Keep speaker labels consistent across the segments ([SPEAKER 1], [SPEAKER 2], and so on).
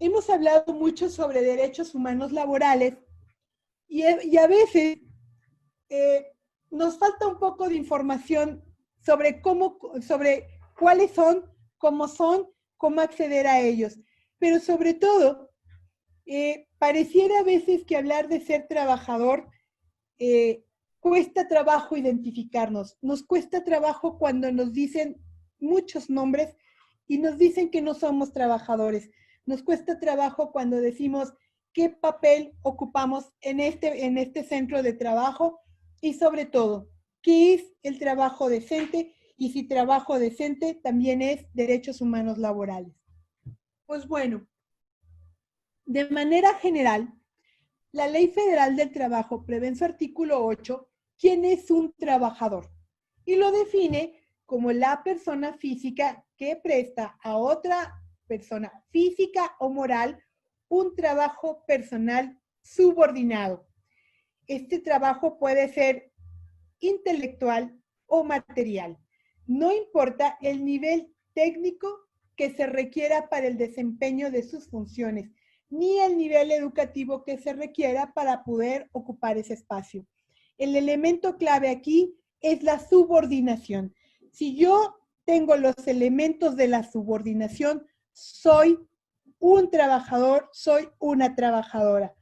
[SPEAKER 1] hemos hablado mucho sobre derechos humanos laborales y a veces nos falta un poco de información sobre sobre cuáles son, cómo acceder a ellos. Pero sobre todo, pareciera a veces que hablar de ser trabajador cuesta trabajo identificarnos. Nos cuesta trabajo cuando nos dicen muchos nombres y nos dicen que no somos trabajadores. Nos cuesta trabajo cuando decimos qué papel ocupamos en este centro de trabajo y sobre todo, qué es el trabajo decente y si trabajo decente también es derechos humanos laborales. Pues bueno, de manera general, la Ley Federal del Trabajo prevé en su artículo 8 quién es un trabajador y lo define como la persona física que presta a otra persona física o moral un trabajo personal subordinado. Este trabajo puede ser intelectual o material. No importa el nivel técnico que se requiera para el desempeño de sus funciones, ni el nivel educativo que se requiera para poder ocupar ese espacio. El elemento clave aquí es la subordinación. Si yo tengo los elementos de la subordinación, soy un trabajador, soy una trabajadora.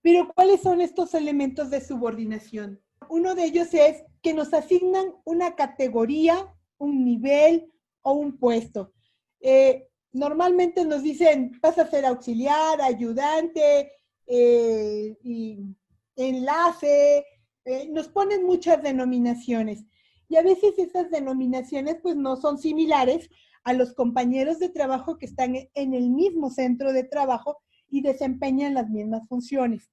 [SPEAKER 1] Pero ¿cuáles son estos elementos de subordinación? Uno de ellos es que nos asignan una categoría, un nivel o un puesto. Normalmente nos dicen, vas a ser auxiliar, ayudante, y enlace, nos ponen muchas denominaciones. Y a veces esas denominaciones pues no son similares a los compañeros de trabajo que están en el mismo centro de trabajo y desempeñan las mismas funciones.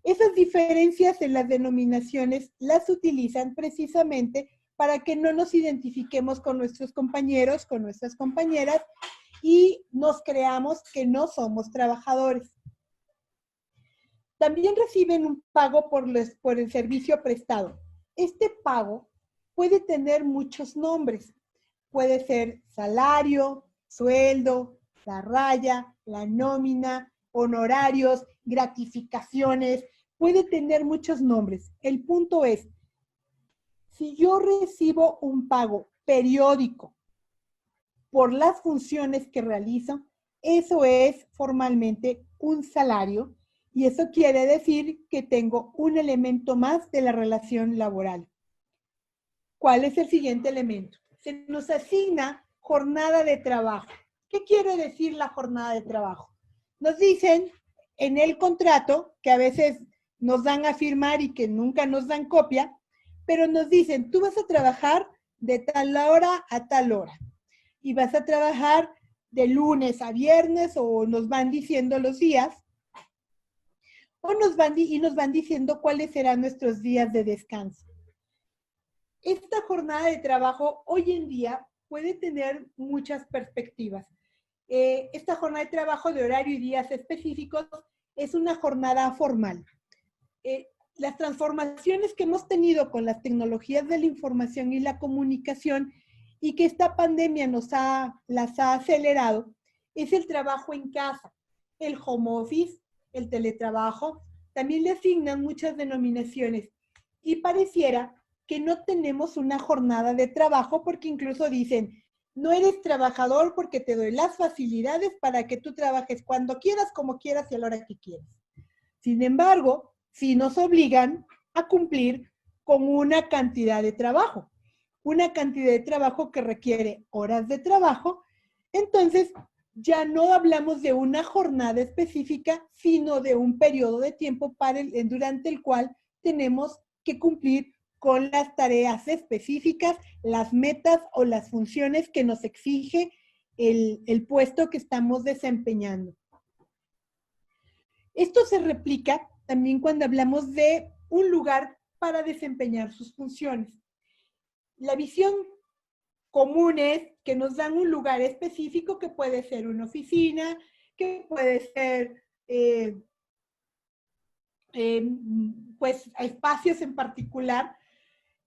[SPEAKER 1] Esas diferencias en las denominaciones las utilizan precisamente para que no nos identifiquemos con nuestros compañeros, con nuestras compañeras y nos creamos que no somos trabajadores. También reciben un pago por el servicio prestado. Este pago puede tener muchos nombres. Puede ser salario, sueldo, la raya, la nómina, honorarios, gratificaciones, puede tener muchos nombres. El punto es, si yo recibo un pago periódico por las funciones que realizo, eso es formalmente un salario y eso quiere decir que tengo un elemento más de la relación laboral. ¿Cuál es el siguiente elemento? Se nos asigna jornada de trabajo. ¿Qué quiere decir la jornada de trabajo? Nos dicen en el contrato, que a veces nos dan a firmar y que nunca nos dan copia, pero nos dicen, tú vas a trabajar de tal hora a tal hora y vas a trabajar de lunes a viernes o nos van diciendo los días o nos van diciendo cuáles serán nuestros días de descanso. Esta jornada de trabajo hoy en día puede tener muchas perspectivas. Esta jornada de trabajo de horario y días específicos es una jornada formal. Las transformaciones que hemos tenido con las tecnologías de la información y la comunicación y que esta pandemia las ha acelerado es el trabajo en casa, el home office, el teletrabajo. También le asignan muchas denominaciones y pareciera que no tenemos una jornada de trabajo porque incluso dicen, no eres trabajador porque te doy las facilidades para que tú trabajes cuando quieras, como quieras y a la hora que quieras. Sin embargo, sí nos obligan a cumplir con una cantidad de trabajo que requiere horas de trabajo. Entonces, ya no hablamos de una jornada específica, sino de un periodo de tiempo durante el cual tenemos que cumplir con las tareas específicas, las metas o las funciones que nos exige el puesto que estamos desempeñando. Esto se replica también cuando hablamos de un lugar para desempeñar sus funciones. La visión común es que nos dan un lugar específico que puede ser una oficina, que puede ser pues espacios en particular,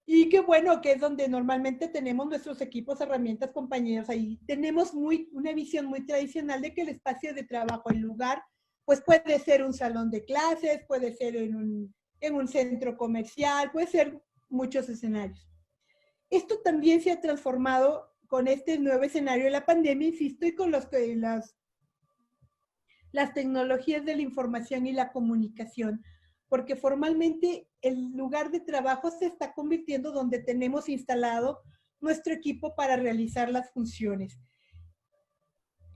[SPEAKER 1] Y qué bueno, que es donde normalmente tenemos nuestros equipos, herramientas, compañeros ahí. Tenemos una visión muy tradicional de que el espacio de trabajo, el lugar, pues puede ser un salón de clases, puede ser en un centro comercial, puede ser muchos escenarios. Esto también se ha transformado con este nuevo escenario de la pandemia, insisto, y con las tecnologías de la información y la comunicación, porque formalmente el lugar de trabajo se está convirtiendo donde tenemos instalado nuestro equipo para realizar las funciones.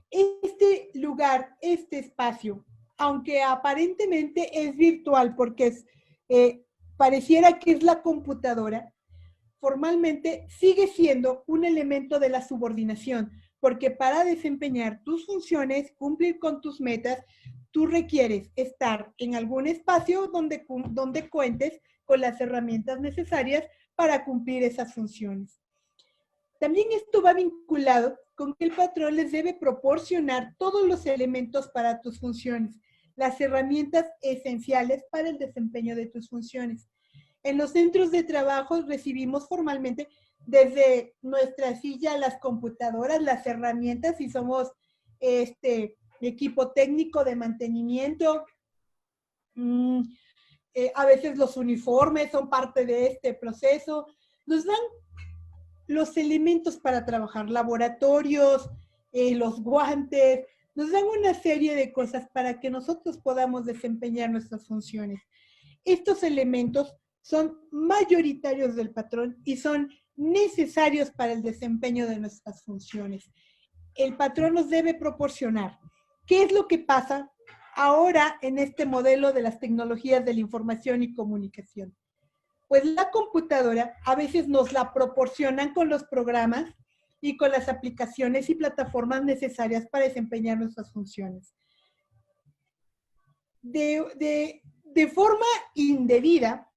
[SPEAKER 1] Este lugar, este espacio, aunque aparentemente es virtual porque pareciera que es la computadora, formalmente sigue siendo un elemento de la subordinación, porque para desempeñar tus funciones, cumplir con tus metas, tú requieres estar en algún espacio donde cuentes con las herramientas necesarias para cumplir esas funciones. También esto va vinculado con que el patrón les debe proporcionar todos los elementos para tus funciones, las herramientas esenciales para el desempeño de tus funciones. En los centros de trabajo recibimos formalmente desde nuestra silla las computadoras, las herramientas, si somos equipo técnico de mantenimiento, a veces los uniformes son parte de este proceso, nos dan los elementos para trabajar, laboratorios, los guantes, nos dan una serie de cosas para que nosotros podamos desempeñar nuestras funciones. Estos elementos son mayoritarios del patrón y son necesarios para el desempeño de nuestras funciones. El patrón nos debe proporcionar. ¿Qué es lo que pasa ahora en este modelo de las tecnologías de la información y comunicación? Pues la computadora a veces nos la proporcionan con los programas y con las aplicaciones y plataformas necesarias para desempeñar nuestras funciones. De forma indebida,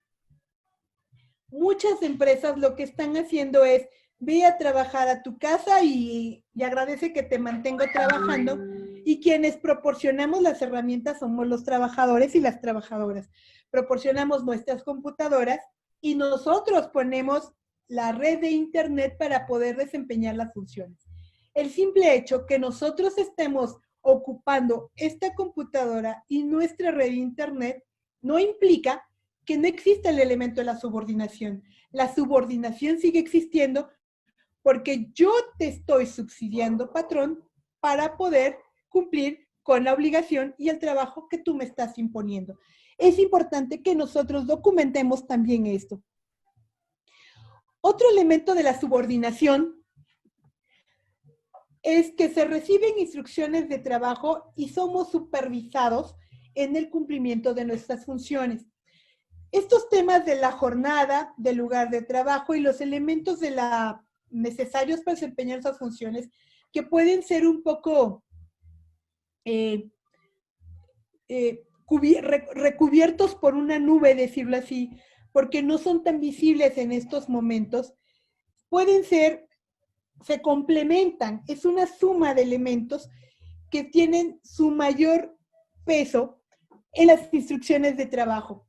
[SPEAKER 1] muchas empresas lo que están haciendo es, ve a trabajar a tu casa y agradece que te mantengo trabajando, y quienes proporcionamos las herramientas somos los trabajadores y las trabajadoras. Proporcionamos nuestras computadoras y nosotros ponemos la red de internet para poder desempeñar las funciones. El simple hecho que nosotros estemos ocupando esta computadora y nuestra red de internet no implica que no exista el elemento de la subordinación. La subordinación sigue existiendo porque yo te estoy subsidiando, patrón, para poder cumplir con la obligación y el trabajo que tú me estás imponiendo. Es importante que nosotros documentemos también esto. Otro elemento de la subordinación es que se reciben instrucciones de trabajo y somos supervisados en el cumplimiento de nuestras funciones. Estos temas de la jornada, del lugar de trabajo y los elementos necesarios para desempeñar esas funciones, que pueden ser un poco recubiertos por una nube, decirlo así, porque no son tan visibles en estos momentos, se complementan, es una suma de elementos que tienen su mayor peso en las instrucciones de trabajo.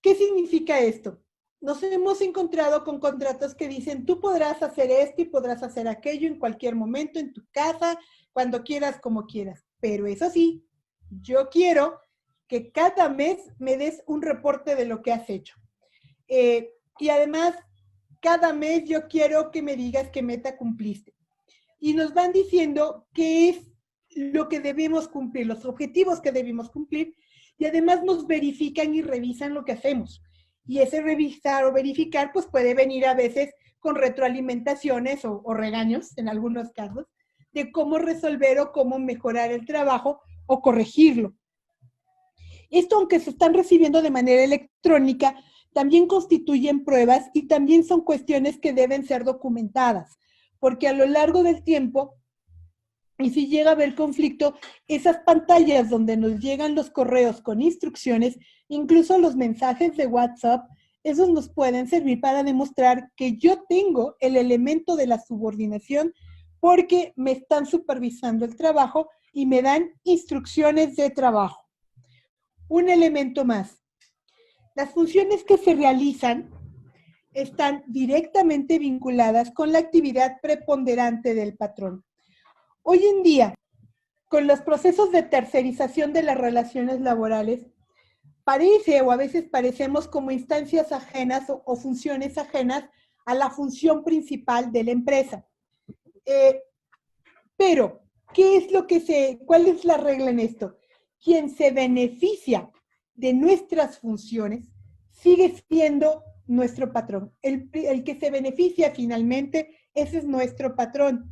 [SPEAKER 1] ¿Qué significa esto? Nos hemos encontrado con contratos que dicen, tú podrás hacer esto y podrás hacer aquello en cualquier momento, en tu casa, cuando quieras, como quieras. Pero eso sí, yo quiero que cada mes me des un reporte de lo que has hecho. Y además, cada mes yo quiero que me digas qué meta cumpliste. Y nos van diciendo qué es lo que debemos cumplir, los objetivos que debemos cumplir, y además nos verifican y revisan lo que hacemos. Y ese revisar o verificar pues puede venir a veces con retroalimentaciones o regaños en algunos casos de cómo resolver o cómo mejorar el trabajo o corregirlo. Esto, aunque se están recibiendo de manera electrónica, también constituyen pruebas y también son cuestiones que deben ser documentadas, porque a lo largo del tiempo, y si llega a haber conflicto, esas pantallas donde nos llegan los correos con instrucciones, incluso los mensajes de WhatsApp, esos nos pueden servir para demostrar que yo tengo el elemento de la subordinación porque me están supervisando el trabajo y me dan instrucciones de trabajo. Un elemento más. Las funciones que se realizan están directamente vinculadas con la actividad preponderante del patrón. Hoy en día, con los procesos de tercerización de las relaciones laborales, parece o a veces parecemos como instancias ajenas o funciones ajenas a la función principal de la empresa. Pero, ¿cuál es la regla en esto? Quien se beneficia de nuestras funciones sigue siendo nuestro patrón. El que se beneficia finalmente, ese es nuestro patrón.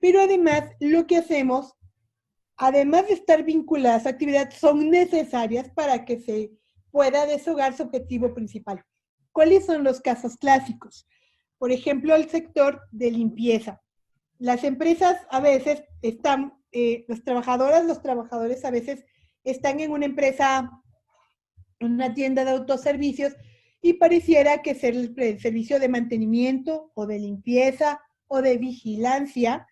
[SPEAKER 1] Pero además, lo que hacemos, además de estar vinculadas a actividades, son necesarias para que se pueda deshogar su objetivo principal. ¿Cuáles son los casos clásicos? Por ejemplo, el sector de limpieza. Las empresas a veces están, los trabajadores a veces están en una empresa, una tienda de autoservicios, y pareciera que ser el servicio de mantenimiento o de limpieza o de vigilancia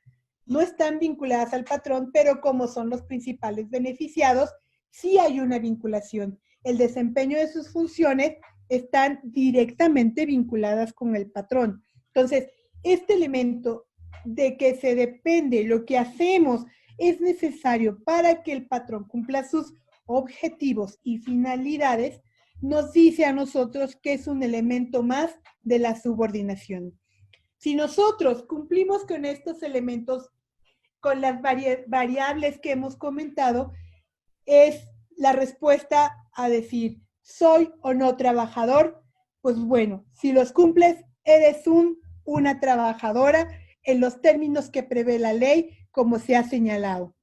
[SPEAKER 1] no están vinculadas al patrón, pero como son los principales beneficiados, sí hay una vinculación. El desempeño de sus funciones están directamente vinculadas con el patrón. Entonces, este elemento de que se depende, lo que hacemos es necesario para que el patrón cumpla sus objetivos y finalidades, nos dice a nosotros que es un elemento más de la subordinación. Si nosotros cumplimos con estos elementos, con las variables que hemos comentado, es la respuesta a decir, ¿soy o no trabajador? Pues bueno, si los cumples, eres una trabajadora en los términos que prevé la ley, como se ha señalado.